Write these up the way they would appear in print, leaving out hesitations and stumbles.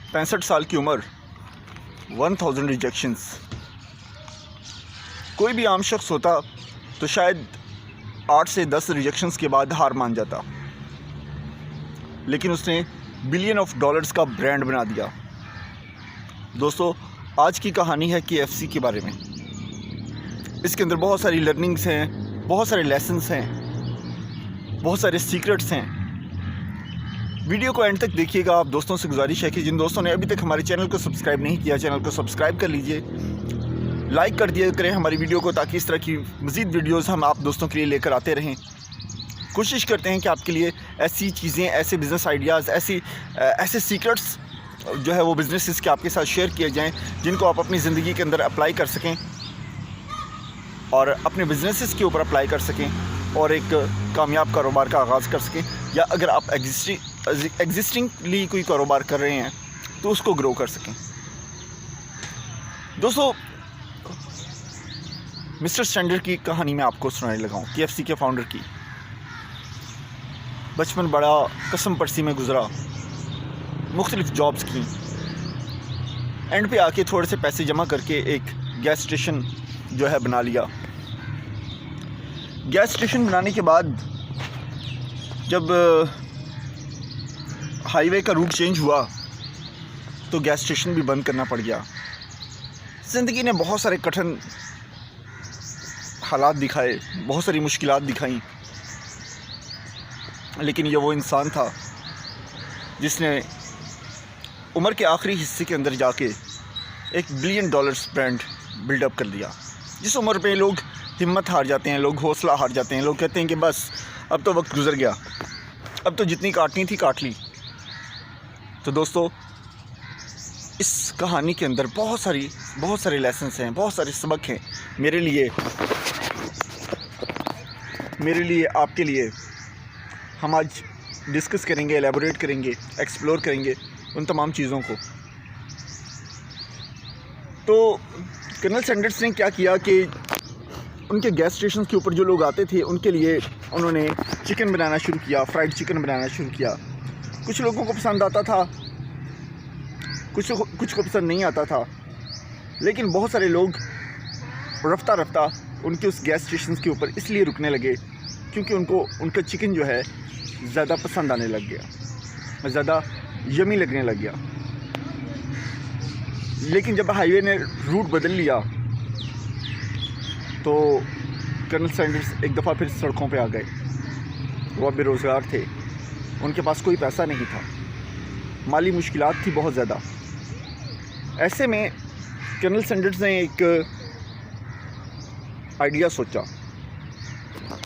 65 साल की उम्र, 1000 रिजेक्शंस। कोई भी आम शख्स होता तो शायद 8 से 10 रिजेक्शंस के बाद हार मान जाता, लेकिन उसने बिलियन ऑफ डॉलर्स का ब्रांड बना दिया। दोस्तों, आज की कहानी है KFC के बारे में। इसके अंदर बहुत सारी लर्निंग्स हैं, बहुत सारे लेसन्स हैं, बहुत सारे सीक्रेट्स हैं। वीडियो को एंड तक देखिएगा। आप दोस्तों से गुजारिश है कि जिन दोस्तों ने अभी तक हमारे चैनल को सब्सक्राइब नहीं किया, चैनल को सब्सक्राइब कर लीजिए, लाइक कर दिया करें हमारी वीडियो को, ताकि इस तरह की मज़ीद वीडियोस हम आप दोस्तों के लिए लेकर आते रहें। कोशिश करते हैं कि आपके लिए ऐसी चीज़ें, ऐसे बिज़नेस आइडियाज़, ऐसे सीक्रेट्स जो है वो बिज़नेसेस के आपके साथ शेयर किए जाएं, जिनको आप अपनी ज़िंदगी के अंदर अप्लाई कर सकें और अपने बिज़नेसेस के ऊपर अप्लाई कर सकें और एक कामयाब कारोबार का आगाज़ कर सकें, या अगर आप एग्जिस्टिंगली कोई कारोबार कर रहे हैं तो उसको ग्रो कर सकें। दोस्तों, मिस्टर स्टैंडर्ड की कहानी मैं आपको सुनाने लगा हूँ, KFC के फाउंडर की। बचपन बड़ा कसम परसी में गुजरा, मुख्तलिफ जॉब्स की, एंड पे आके थोड़े से पैसे जमा करके एक गैस स्टेशन जो है बना लिया। गैस स्टेशन बनाने के बाद जब हाईवे का रूट चेंज हुआ तो गैस स्टेशन भी बंद करना पड़ गया। ज़िंदगी ने बहुत सारे कठिन हालात दिखाए, बहुत सारी मुश्किलात दिखाई, लेकिन ये वो इंसान था जिसने उम्र के आखिरी हिस्से के अंदर जाके एक बिलियन डॉलर्स ब्रांड बिल्डअप कर दिया। जिस उम्र पे लोग हिम्मत हार जाते हैं, लोग हौसला हार जाते हैं, लोग कहते हैं कि बस अब तो वक्त गुजर गया, अब तो जितनी काटनी थी काट ली। तो दोस्तों, इस कहानी के अंदर बहुत सारे लेसन्स हैं, बहुत सारे सबक हैं मेरे लिए, आपके लिए। हम आज डिस्कस करेंगे, एलेबोरेट करेंगे, एक्सप्लोर करेंगे उन तमाम चीज़ों को। तो कर्नल सैंडर्स ने क्या किया कि उनके गैस स्टेशन के ऊपर जो लोग आते थे उनके लिए उन्होंने चिकन बनाना शुरू किया, फ्राइड चिकन बनाना शुरू किया। कुछ लोगों को पसंद आता था, कुछ को पसंद नहीं आता था, लेकिन बहुत सारे लोग रफ्ता रफ्ता उनके उस गैस स्टेशन के ऊपर इसलिए रुकने लगे क्योंकि उनको उनका चिकन जो है ज़्यादा पसंद आने लग गया, ज़्यादा यमी लगने लग गया। लेकिन जब हाईवे ने रूट बदल लिया तो कर्नल सैंडर्स एक दफ़ा फिर सड़कों पे आ गए। वो बेरोज़गार थे, उनके पास कोई पैसा नहीं था, माली मुश्किलात थी बहुत ज़्यादा। ऐसे में कर्नल सैंडर्स ने एक आइडिया सोचा।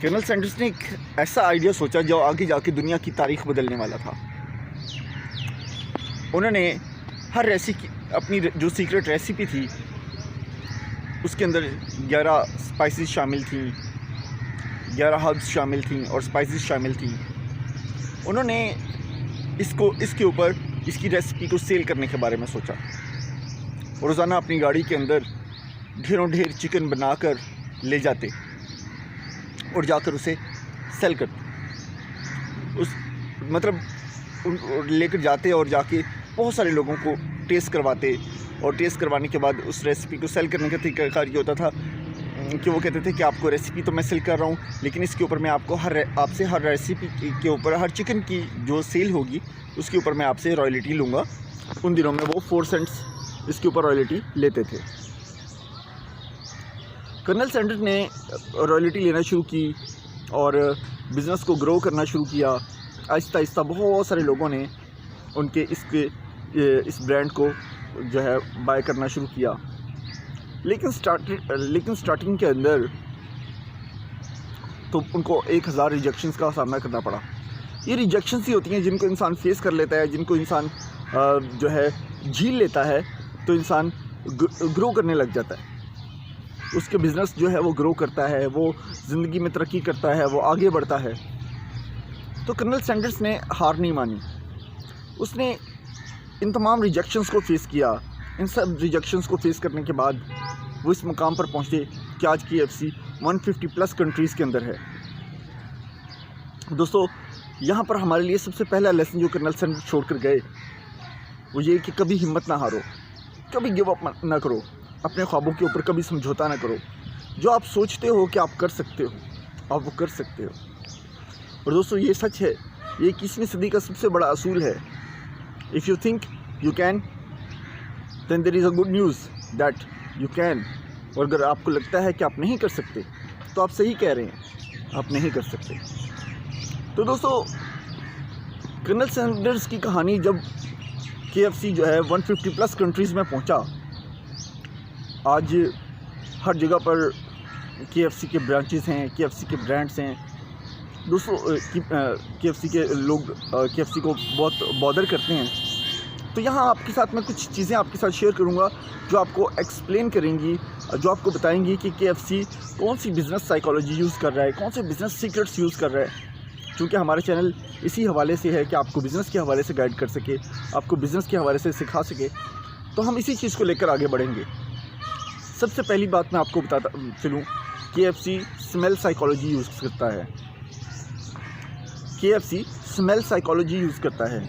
कर्नल सैंडर्स ने एक ऐसा आइडिया सोचा जो आगे जाके दुनिया की तारीख बदलने वाला था। उन्होंने हर अपनी जो सीक्रेट रेसिपी थी उसके अंदर 11 स्पाइसेस शामिल थी, 11 हर्ब्स शामिल थी और स्पाइसेस शामिल थी। उन्होंने इसके ऊपर इसकी रेसिपी को सेल करने के बारे में सोचा। रोज़ाना अपनी गाड़ी के अंदर ढेर चिकन बनाकर ले जाते और जाकर उसे सेल करते। लेकर जाते और जाके बहुत सारे लोगों को टेस्ट करवाते, और टेस्ट करवाने के बाद उस रेसिपी को सेल करने का तरीका ये होता था कि वो कहते थे कि आपको रेसिपी तो मैं सेल कर रहा हूँ, लेकिन इसके ऊपर मैं आपको आपसे हर रेसिपी के ऊपर, हर चिकन की जो सेल होगी उसके ऊपर मैं आपसे रॉयल्टी लूँगा। उन दिनों में वो 4 सेंट्स इसके ऊपर रॉयल्टी लेते थे। कर्नल सैंडर्स ने रॉयल्टी लेना शुरू की और बिज़नेस को ग्रो करना शुरू किया। आहिस्ता आहिस्ता बहुत सारे लोगों ने उनके इस ब्रांड को जो है बाय करना शुरू किया। लेकिन स्टार्टिंग के अंदर तो उनको 1000 रिजेक्शंस का सामना करना पड़ा। ये रिजेक्शंस ही होती हैं जिनको इंसान फेस कर लेता है, जिनको इंसान जो है झील लेता है, तो इंसान ग्रो करने लग जाता है। उसके बिज़नेस जो है वो ग्रो करता है, वो ज़िंदगी में तरक्की करता है, वो आगे बढ़ता है। तो कर्नल सैंडर्स ने हार नहीं मानी। उसने इन तमाम रिजेक्शंस को फेस किया। इन सब रिजेक्शंस को फेस करने के बाद वो इस मुकाम पर पहुँचे कि आज KFC 150+ कंट्रीज़ के अंदर है। दोस्तों, यहाँ पर हमारे लिए सबसे पहला लेसन जो कर्नल सैंडर्स छोड़ कर गए वो ये कि कभी हिम्मत ना हारो, कभी गिव अप ना करो, अपने ख्वाबों के ऊपर कभी समझौता ना करो। जो आप सोचते हो कि आप कर सकते हो, आप वो कर सकते हो। और दोस्तों ये सच है, ये 21वीं सदी का सबसे बड़ा असूल है। If you think you can then there is a good news that you can. और अगर आपको लगता है कि आप नहीं कर सकते तो आप सही कह रहे हैं, आप नहीं कर सकते। तो दोस्तों कर्नल सैंडर्स की कहानी जब KFC जो है 150 प्लस कंट्रीज़ में पहुंचा, आज हर जगह पर KFC के ब्रांचेस हैं, KFC के ब्रांड्स हैं। दोस्तों KFC के लोग KFC को बहुत बॉदर करते हैं। तो यहाँ आपके साथ मैं कुछ चीज़ें आपके साथ शेयर करूँगा जो आपको एक्सप्लेन करेंगी, जो आपको बताएंगी कि KFC कौन सी बिज़नेस साइकोलॉजी यूज़ कर रहा है, कौन से बिज़नेस सीक्रेट्स यूज़ कर रहा है। क्योंकि हमारा चैनल इसी हवाले से है कि आपको बिज़नेस के हवाले से गाइड कर सके, आपको बिज़नेस के हवाले से सिखा सके, तो हम इसी चीज़ को लेकर आगे बढ़ेंगे। सबसे पहली बात मैं आपको बताता चलूँ, KFC स्मेल साइकोलॉजी यूज़ करता है। KFC स्मेल साइकोलॉजी यूज़ करता है।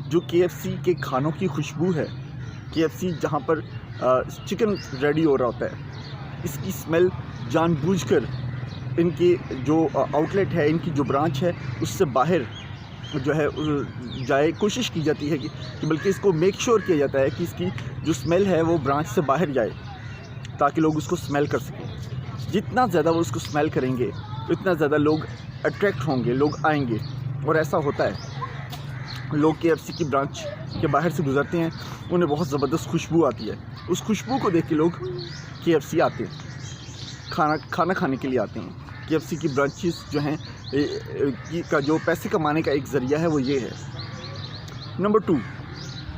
जो KFC के खानों की खुशबू है, KFC जहाँ पर चिकन रेडी हो रहा होता है, इसकी स्मेल जानबूझकर इनके जो आउटलेट है, इनकी जो ब्रांच है, उससे बाहर जो है जाए कोशिश की जाती है कि बल्कि इसको मेक श्योर किया जाता है कि इसकी जो स्मेल है वो ब्रांच से बाहर जाए ताकि लोग उसको स्मेल कर सकें। जितना ज़्यादा वो उसको स्मेल करेंगे उतना ज़्यादा लोग अट्रैक्ट होंगे, लोग आएंगे। और ऐसा होता है, लोग KFC की ब्रांच के बाहर से गुजरते हैं, उन्हें बहुत ज़बरदस्त खुशबू आती है। उस खुशबू को देख के लोग KFC आते हैं, खाना खाने के लिए आते हैं। KFC की ब्रांचेस जो हैं का जो पैसे कमाने का एक ज़रिया है वो ये है। नंबर 2,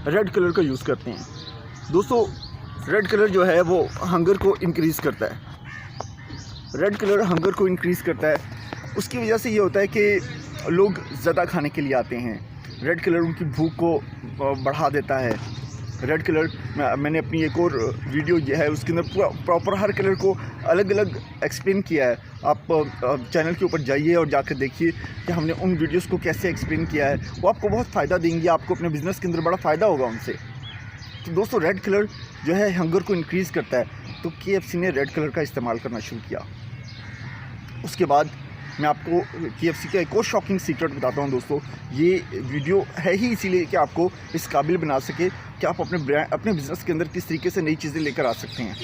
रेड कलर का यूज़ करते हैं। दोस्तों रेड कलर जो है वो हंगर को इंक्रीज़ करता है। रेड कलर हंगर को इंक्रीज़ करता है। उसकी वजह से ये होता है कि लोग ज़्यादा खाने के लिए आते हैं। रेड कलर उनकी भूख को बढ़ा देता है। रेड कलर मैंने अपनी एक और वीडियो जो है उसके अंदर पूरा प्रॉपर हर कलर को अलग अलग एक्सप्लेन किया है। आप चैनल के ऊपर जाइए और जाकर देखिए कि हमने उन वीडियोस को कैसे एक्सप्लेन किया है। वो आपको बहुत फ़ायदा देंगी, आपको अपने बिज़नेस के अंदर बड़ा फ़ायदा होगा उनसे। तो दोस्तों रेड कलर जो है हंगर को इंक्रीज़ करता है, तो KFC ने रेड कलर का इस्तेमाल करना शुरू किया। उसके बाद मैं आपको KFC का एक और शॉकिंग सीक्रेट बताता हूँ। दोस्तों ये वीडियो है ही इसीलिए कि आपको इस काबिल बना सके कि आप अपने बिज़नेस के अंदर किस तरीके से नई चीज़ें लेकर आ सकते हैं।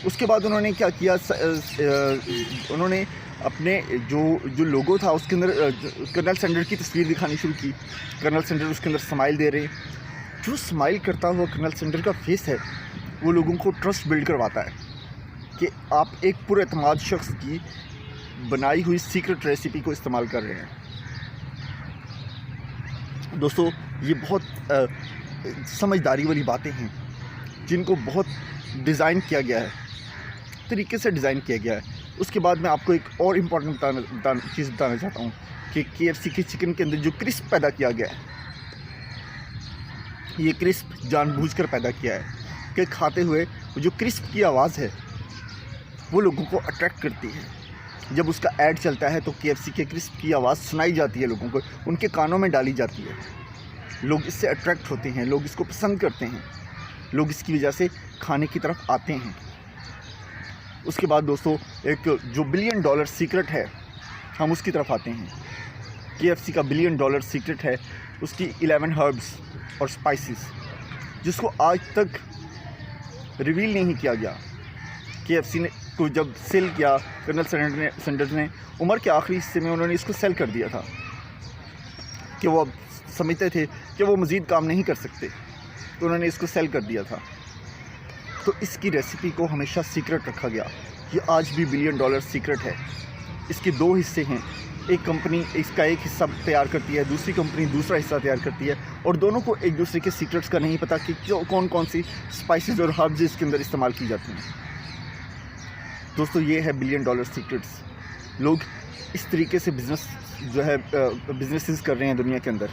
उसके बाद उन्होंने क्या किया, उन्होंने अपने जो लोगो था उसके अंदर कर्नल सैंडर की तस्वीर दिखानी शुरू की। कर्नल सैंडर उसके अंदर स्माइल दे रहे। जो स्माइल करता हुआ कर्नल सैंडर का फेस है वो लोगों को ट्रस्ट बिल्ड करवाता है कि आप एक पुरएतमाद शख्स की बनाई हुई सीक्रेट रेसिपी को इस्तेमाल कर रहे हैं। दोस्तों ये बहुत समझदारी वाली बातें हैं जिनको बहुत डिज़ाइन किया गया है, तरीके से डिज़ाइन किया गया है। उसके बाद मैं आपको एक और इम्पॉर्टेंट चीज़ बताना चाहता हूँ कि KFC के चिकन के अंदर जो क्रिस्प पैदा किया गया है, ये क्रिस्प जानबूझकर पैदा किया है कि खाते हुए जो क्रिस्प की आवाज़ है वो लोगों को अट्रैक्ट करती है। जब उसका ऐड चलता है तो KFC के क्रिस्प की आवाज़ सुनाई जाती है लोगों को, उनके कानों में डाली जाती है। लोग इससे अट्रैक्ट होते हैं, लोग इसको पसंद करते हैं, लोग इसकी वजह से खाने की तरफ आते हैं। उसके बाद दोस्तों एक जो $1 बिलियन सीक्रेट है, हम उसकी तरफ आते हैं। KFC का $1 बिलियन सीक्रेट है उसकी 11 हर्ब्स और स्पाइसेस, जिसको आज तक रिवील नहीं किया गया। KFC ने को जब सेल किया, कर्नल सैंडर्स ने उम्र के आखिरी हिस्से में उन्होंने इसको सेल कर दिया था कि वो समझते थे कि वो मज़ीद काम नहीं कर सकते, तो उन्होंने इसको सेल कर दिया था। तो इसकी रेसिपी को हमेशा सीक्रेट रखा गया। ये आज भी $1 बिलियन सीक्रेट है। इसके 2 हिस्से हैं, एक कंपनी इसका एक हिस्सा तैयार करती है, दूसरी कंपनी दूसरा हिस्सा तैयार करती है, और दोनों को एक दूसरे के सीक्रेट्स का नहीं पता कि कौन कौन सी स्पाइसेस और हर्ब्स इसके अंदर इस्तेमाल की जाती हैं। दोस्तों ये है $1 बिलियन सीक्रेट्स। लोग इस तरीके से बिज़नेसेस कर रहे हैं दुनिया के अंदर।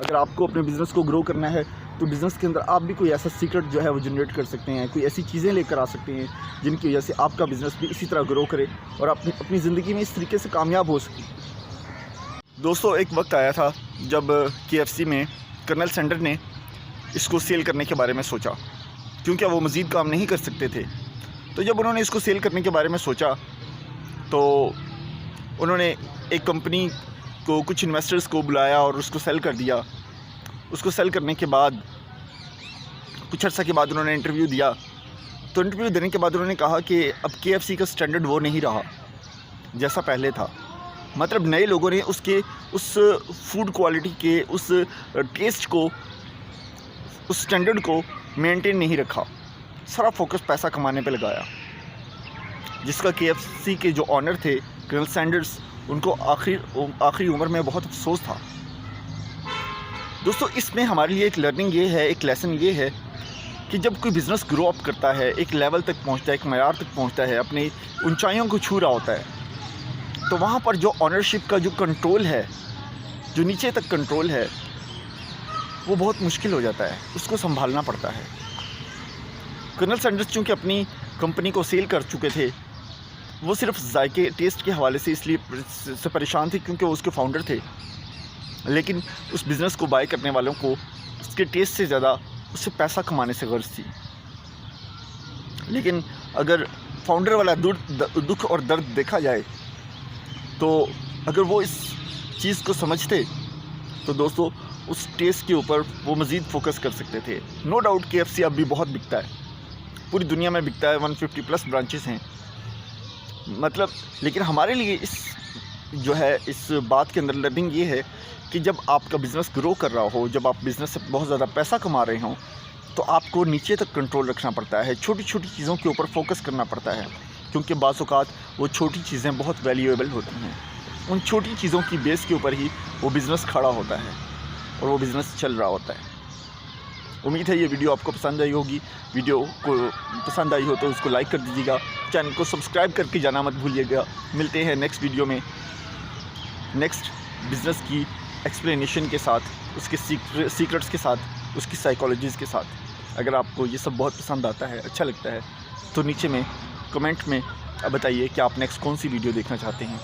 अगर आपको अपने बिज़नेस को ग्रो करना है तो बिज़नेस के अंदर आप भी कोई ऐसा सीक्रेट जो है वो जनरेट कर सकते हैं, कोई ऐसी चीज़ें लेकर आ सकते हैं जिनकी वजह से आपका बिज़नेस भी इसी तरह ग्रो करे और अपनी ज़िंदगी में इस तरीके से कामयाब हो सके। दोस्तों एक वक्त आया था जब KFC में कर्नल सैंडर ने इसको सेल करने के बारे में सोचा, क्योंकि वो मज़ीद काम नहीं कर सकते थे। तो जब उन्होंने इसको सेल करने के बारे में सोचा तो उन्होंने एक कंपनी को, कुछ इन्वेस्टर्स को बुलाया और उसको सेल कर दिया। उसको सेल करने के बाद कुछ अर्सा के बाद उन्होंने इंटरव्यू दिया। तो इंटरव्यू देने के बाद उन्होंने कहा कि अब KFC का स्टैंडर्ड वो नहीं रहा जैसा पहले था। मतलब नए लोगों ने उसके उस फूड क्वालिटी के, उस टेस्ट को, उस स्टैंडर्ड को मेंटेन नहीं रखा। सारा फोकस पैसा कमाने पे लगाया, जिसका KFC के जो ऑनर थे कर्नल सैंडर्स, उनको आखिरी उम्र में बहुत अफसोस था। दोस्तों, इसमें हमारे लिए एक लर्निंग ये है, एक लेसन ये है कि जब कोई बिज़नेस ग्रो अप करता है, एक लेवल तक पहुंचता है, एक मयार तक पहुंचता है, अपनी ऊंचाइयों को छू रहा होता है, तो वहाँ पर जो ऑनरशिप का जो कंट्रोल है, जो नीचे तक कंट्रोल है, वो बहुत मुश्किल हो जाता है, उसको संभालना पड़ता है। कर्नल सैंडर्स चूँकि अपनी कंपनी को सेल कर चुके थे, वो सिर्फ जायके, टेस्ट के हवाले से इसलिए से परेशान थे क्योंकि वो उसके फाउंडर थे। लेकिन उस बिज़नेस को बाय करने वालों को उसके टेस्ट से ज़्यादा उससे पैसा कमाने से गर्ज थी। लेकिन अगर फाउंडर वाला दुख और दर्द देखा जाए तो अगर वो इस चीज़ को समझते तो दोस्तों उस टेस्ट के ऊपर वो मज़ीद फोकस कर सकते थे। नो डाउट KFC अब भी बहुत बिकता है, पूरी दुनिया में बिकता है, 150+ ब्रांचेस हैं। मतलब लेकिन हमारे लिए इस बात के अंदर लर्निंग ये है कि जब आपका बिज़नेस ग्रो कर रहा हो, जब आप बिज़नेस से बहुत ज़्यादा पैसा कमा रहे हों, तो आपको नीचे तक कंट्रोल रखना पड़ता है, छोटी छोटी चीज़ों के ऊपर फोकस करना पड़ता है, क्योंकि बाज़ औक़ात वो छोटी चीज़ें बहुत वैल्यूएबल होती हैं। उन छोटी चीज़ों की बेस के ऊपर ही वो बिज़नेस खड़ा होता है और वो बिज़नेस चल रहा होता है। उम्मीद है ये वीडियो आपको पसंद आई होगी। वीडियो को पसंद आई हो तो उसको लाइक कर दीजिएगा, चैनल को सब्सक्राइब करके जाना मत भूलिएगा। मिलते हैं नेक्स्ट वीडियो में, नेक्स्ट बिज़नेस की एक्सप्लेनेशन के साथ, उसके सीक्रेट्स के साथ, उसकी साइकोलॉजीज़ के साथ। अगर आपको ये सब बहुत पसंद आता है, अच्छा लगता है, तो नीचे में कमेंट में बताइए कि आप नेक्स्ट कौन सी वीडियो देखना चाहते हैं,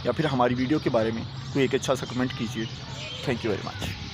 या फिर हमारी वीडियो के बारे में कोई एक अच्छा सा कमेंट कीजिए। Thank you very much.